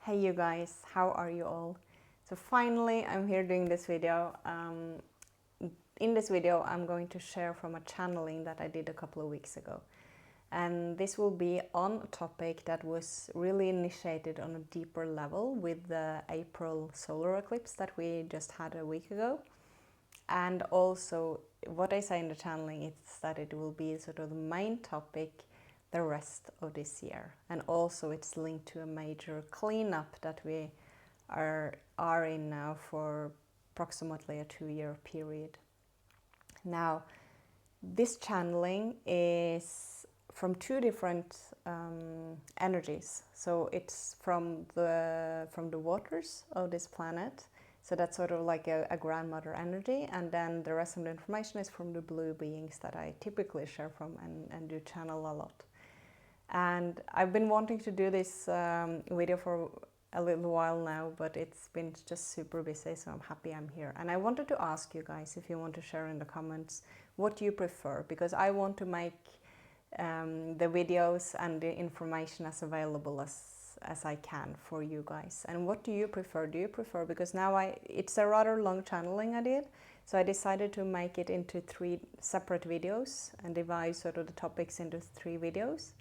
Hey you guys, how are you all? So finally I'm here doing this video. In this video I'm going to share from a channeling that I did a couple of weeks ago. And this will be on a topic that was really initiated on a deeper level with the April solar eclipse that we just had a week ago. And also what I say in the channeling is that it will be sort of the main topic the rest of this year, and also it's linked to a major cleanup that we are in now for approximately a 2-year period. Now, this channeling is from two different energies. So it's from the waters of this planet. So that's sort of like a grandmother energy, and then the rest of the information is from the blue beings that I typically share from and do channel a lot. And I've been wanting to do this video for a little while now, but it's been just super busy, so I'm happy I'm here. And I wanted to ask you guys if you want to share in the comments what you prefer, because I want to make the videos and the information as available as I can for you guys. And what do you prefer? Do you prefer, because now it's a rather long channeling I did, so I decided to make it into 3 separate videos and divide sort of the topics into 3 videos.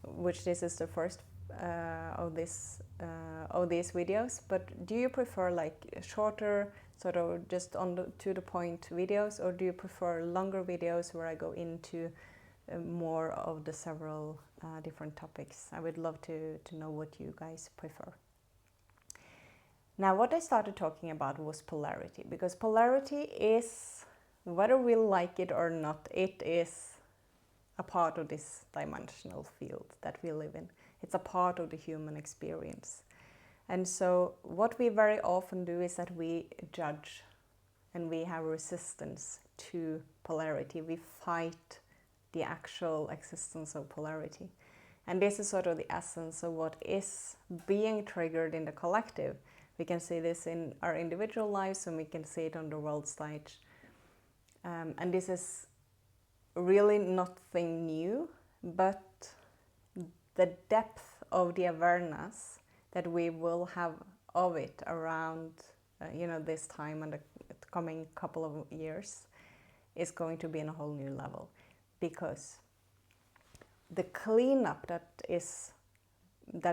Which this is the first of these videos. But do you prefer like shorter, sort of just to the point videos, or do you prefer longer videos where I go into more of the several different topics? I would love to know what you guys prefer. Now, what I started talking about was polarity, because polarity is, whether we like it or not, it is a part of this dimensional field that we live in. It's a part of the human experience. And so what we very often do is that we judge and we have resistance to polarity. We fight the actual existence of polarity. And this is sort of the essence of what is being triggered in the collective. We can see this in our individual lives, and we can see it on the world stage. And this is really nothing new, but the depth of the awareness that we will have of it around this time and the coming couple of years is going to be in a whole new level, because the cleanup that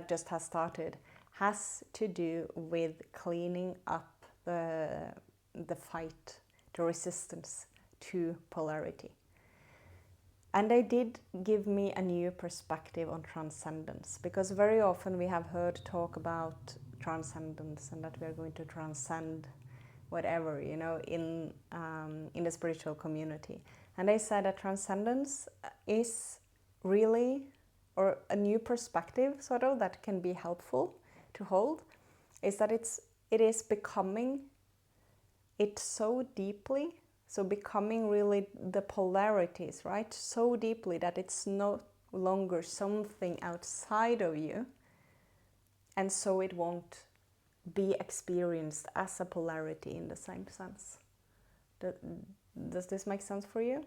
just has started has to do with cleaning up the fight, the resistance to polarity. And they did give me a new perspective on transcendence, because very often we have heard talk about transcendence and that we are going to transcend whatever, in the spiritual community. And they said that transcendence is really, or a new perspective sort of that can be helpful to hold, is that it is becoming it so deeply. So becoming really the polarities, right? So deeply that it's no longer something outside of you. And so it won't be experienced as a polarity in the same sense. Does this make sense for you?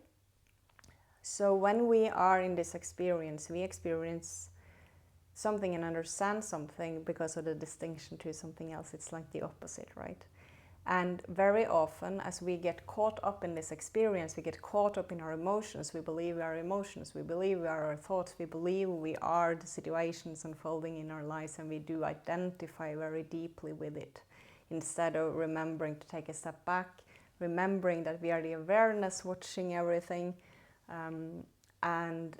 So when we are in this experience, we experience something and understand something because of the distinction to something else. It's like the opposite, right? And very often, as we get caught up in this experience, we get caught up in our emotions. We believe we are emotions, we believe we are our thoughts, we believe we are the situations unfolding in our lives, and we do identify very deeply with it. Instead of remembering to take a step back, remembering that we are the awareness watching everything, and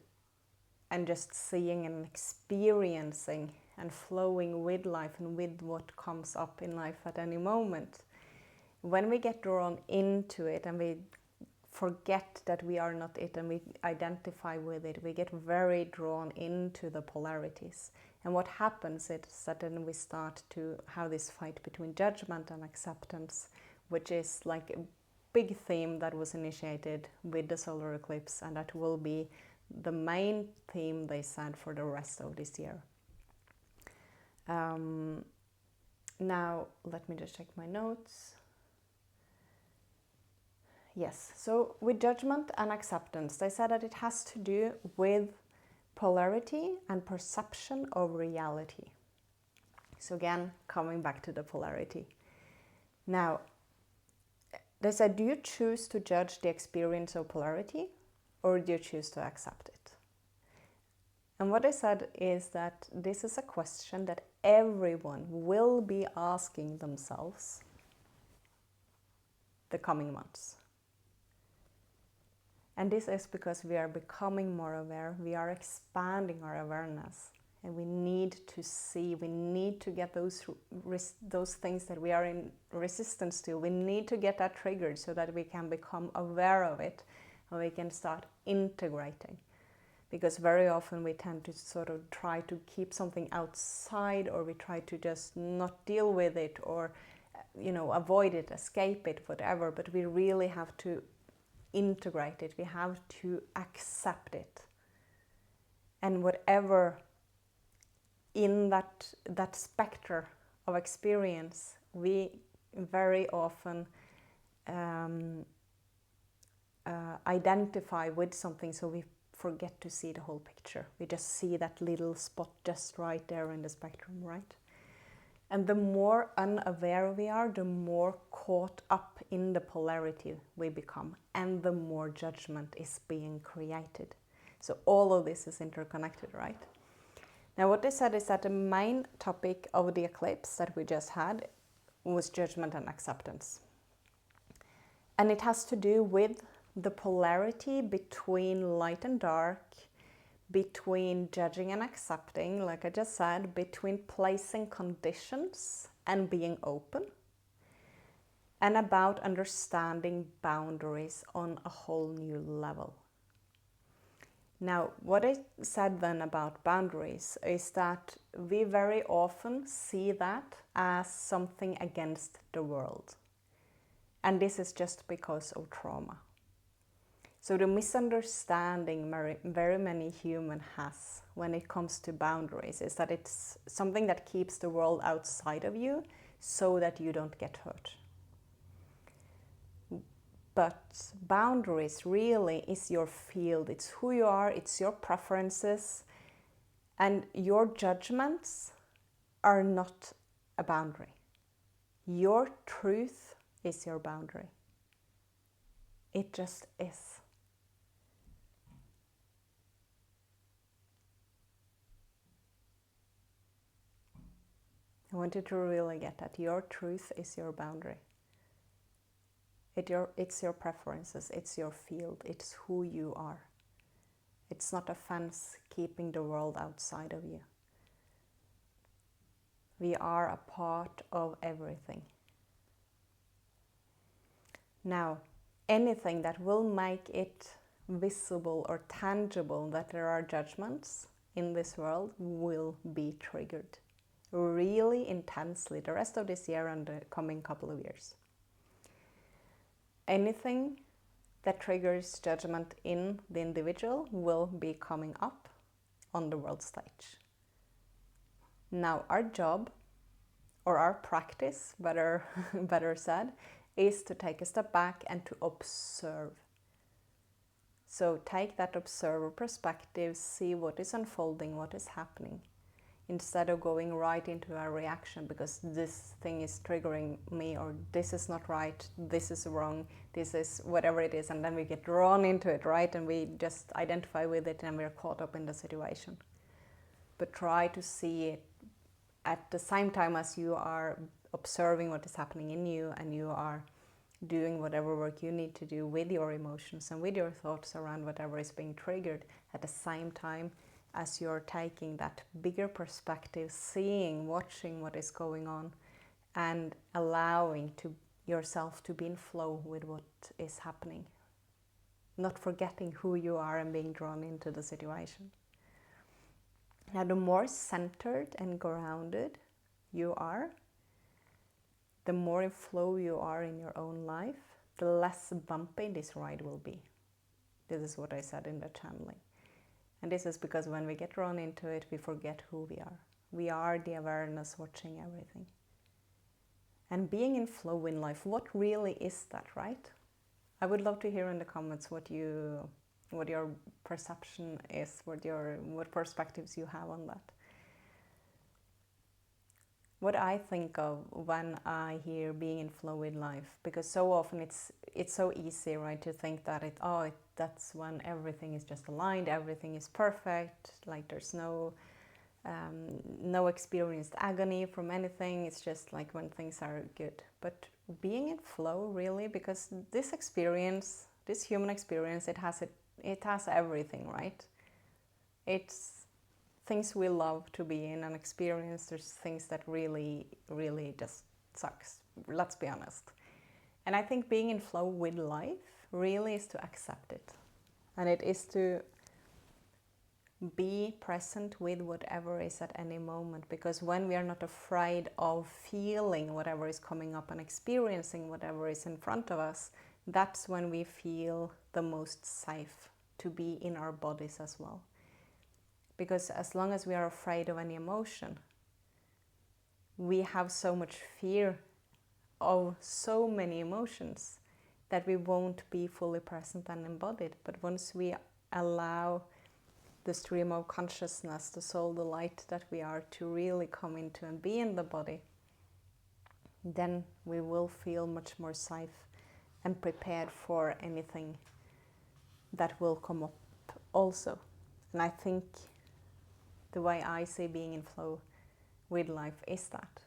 just seeing and experiencing and flowing with life and with what comes up in life at any moment. When we get drawn into it and we forget that we are not it and we identify with it, we get very drawn into the polarities. And what happens is that then we start to have this fight between judgment and acceptance, which is like a big theme that was initiated with the solar eclipse, and that will be the main theme, they said, for the rest of this year. Now, let me just check my notes. Yes, so with judgment and acceptance, they said that it has to do with polarity and perception of reality. So again, coming back to the polarity. Now, they said, do you choose to judge the experience of polarity, or do you choose to accept it? And what they said is that this is a question that everyone will be asking themselves the coming months. And this is because we are becoming more aware, we are expanding our awareness, and we need to see, we need to get those things that we are in resistance to, we need to get that triggered so that we can become aware of it and we can start integrating. Because very often we tend to sort of try to keep something outside, or we try to just not deal with it, or avoid it, escape it, whatever, but we really have to integrate it, we have to accept it. And whatever in that spectrum of experience, we very often identify with something, so we forget to see the whole picture. We just see that little spot just right there in the spectrum, right? And the more unaware we are, the more caught up in the polarity we become, and the more judgment is being created. So all of this is interconnected, right? Now what they said is that the main topic of the eclipse that we just had was judgment and acceptance. And it has to do with the polarity between light and dark, between judging and accepting, like I just said, between placing conditions and being open, and about understanding boundaries on a whole new level. Now, what I said then about boundaries is that we very often see that as something against the world. And this is just because of trauma. So the misunderstanding very many humans has when it comes to boundaries is that it's something that keeps the world outside of you so that you don't get hurt. But boundaries really is your field, it's who you are, it's your preferences, and your judgments are not a boundary. Your truth is your boundary. It just is. I want you to really get that. Your truth is your boundary. It's your preferences, it's your field, it's who you are. It's not a fence keeping the world outside of you. We are a part of everything. Now, anything that will make it visible or tangible that there are judgments in this world will be triggered really intensely the rest of this year and the coming couple of years. Anything that triggers judgment in the individual will be coming up on the world stage. Now, our job, or our practice, better said, is to take a step back and to observe. So take that observer perspective, see what is unfolding, what is happening, instead of going right into a reaction because this thing is triggering me, or this is not right, this is wrong, this is whatever it is, and then we get drawn into it, right? And we just identify with it and we're caught up in the situation. But try to see it at the same time as you are observing what is happening in you, and you are doing whatever work you need to do with your emotions and with your thoughts around whatever is being triggered, at the same time as you're taking that bigger perspective, seeing, watching what is going on, and allowing yourself to be in flow with what is happening. Not forgetting who you are and being drawn into the situation. Now, the more centered and grounded you are, the more in flow you are in your own life, the less bumpy this ride will be. This is what I said in the channeling. And this is because when we get drawn into it, we forget who we are. We are the awareness watching everything. And being in flow in life, what really is that, right? I would love to hear in the comments what your perception is, what perspectives you have on that. what I think of when I hear being in flow with life, because so often it's so easy, right, to think that that's when everything is just aligned, everything is perfect, like there's no experienced agony from anything. It's just like when things are good. But being in flow, really, because this experience, this human experience, it has everything, right? It's things we love to be in and experience. There's things that really, really just sucks. Let's be honest. And I think being in flow with life really is to accept it. And it is to be present with whatever is at any moment, because when we are not afraid of feeling whatever is coming up and experiencing whatever is in front of us, that's when we feel the most safe to be in our bodies as well. Because as long as we are afraid of any emotion, we have so much fear of so many emotions that we won't be fully present and embodied. But once we allow the stream of consciousness, the soul, the light that we are, to really come into and be in the body, then we will feel much more safe and prepared for anything that will come up also. And I think the way I see being in flow with life is that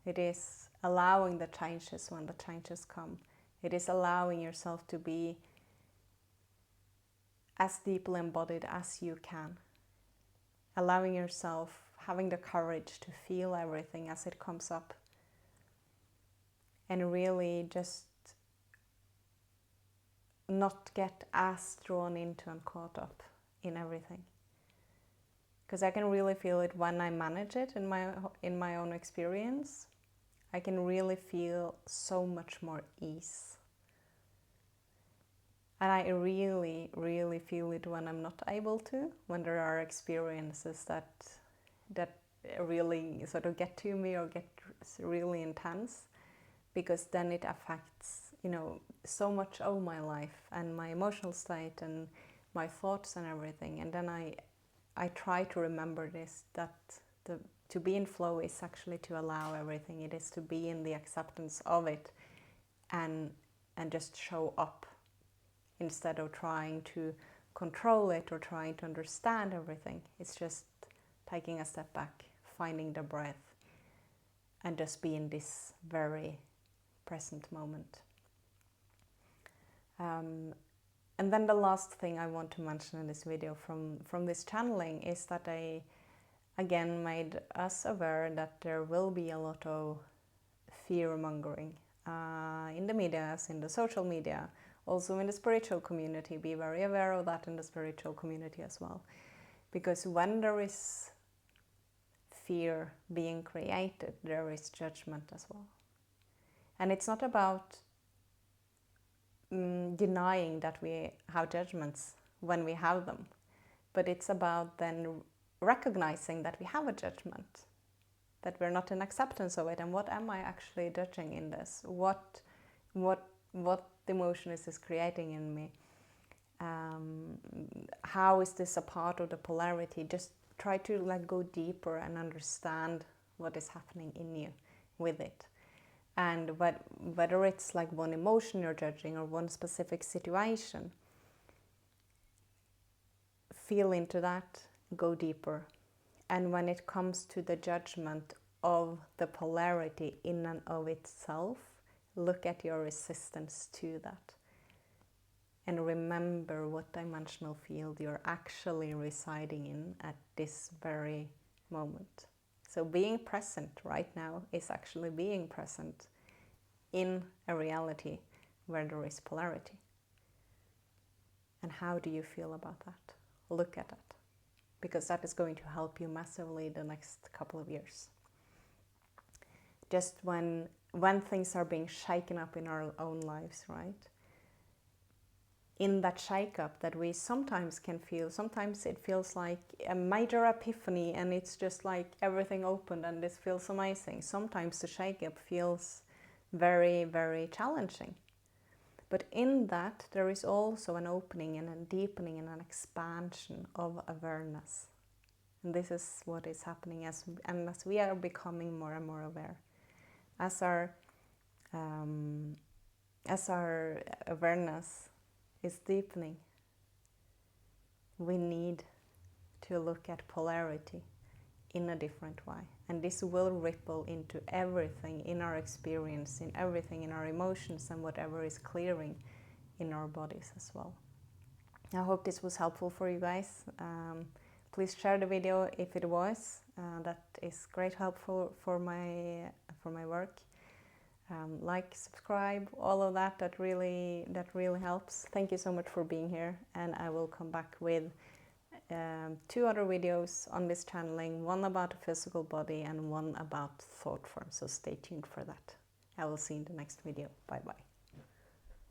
it is allowing the changes when the changes come. It is allowing yourself to be as deeply embodied as you can. Allowing yourself, having the courage to feel everything as it comes up. And really just not get as drawn into and caught up in everything. Because I can really feel it when I manage it in my own experience. I can really feel so much more ease. And I really, really feel it when I'm not able to, when there are experiences that really sort of get to me or get really intense, because then it affects, so much of my life and my emotional state and my thoughts and everything. And then I try to remember this, that to be in flow is actually to allow everything. It is to be in the acceptance of it and just show up, instead of trying to control it or trying to understand everything. It's just taking a step back, finding the breath, and just be in this very present moment. And then the last thing I want to mention in this video from this channeling is that I, again, made us aware that there will be a lot of fear-mongering in the media, in the social media, also in the spiritual community. Be very aware of that in the spiritual community as well. Because when there is fear being created, there is judgment as well. And it's not about denying that we have judgments when we have them, but it's about then recognizing that we have a judgment, that we're not in acceptance of it, and what am I actually judging in this? What emotion is this creating in me? How is this a part of the polarity? Just try to go deeper and understand what is happening in you with it. And whether it's one emotion you're judging or one specific situation, feel into that, go deeper. And when it comes to the judgment of the polarity in and of itself, look at your resistance to that. And remember what dimensional field you're actually residing in at this very moment. So being present right now is actually being present in a reality where there is polarity. And how do you feel about that? Look at it, because that is going to help you massively the next couple of years. Just when things are being shaken up in our own lives, right? In that shake-up that we sometimes can feel, sometimes it feels like a major epiphany and it's just like everything opened and this feels amazing. Sometimes the shake-up feels very, very challenging. But in that, there is also an opening and a deepening and an expansion of awareness. And this is what is happening as we are becoming more and more aware. As our awareness is deepening, we need to look at polarity in a different way. And this will ripple into everything in our experience, in everything in our emotions, and whatever is clearing in our bodies as well. I hope this was helpful for you guys. Please share the video if it was. That is great help for my work. Like, subscribe, all of that really helps. Thank you so much for being here, and I will come back with 2 other videos on this channeling, one about the physical body and one about thought form, so stay tuned for that. I will see you in the next video. Bye bye.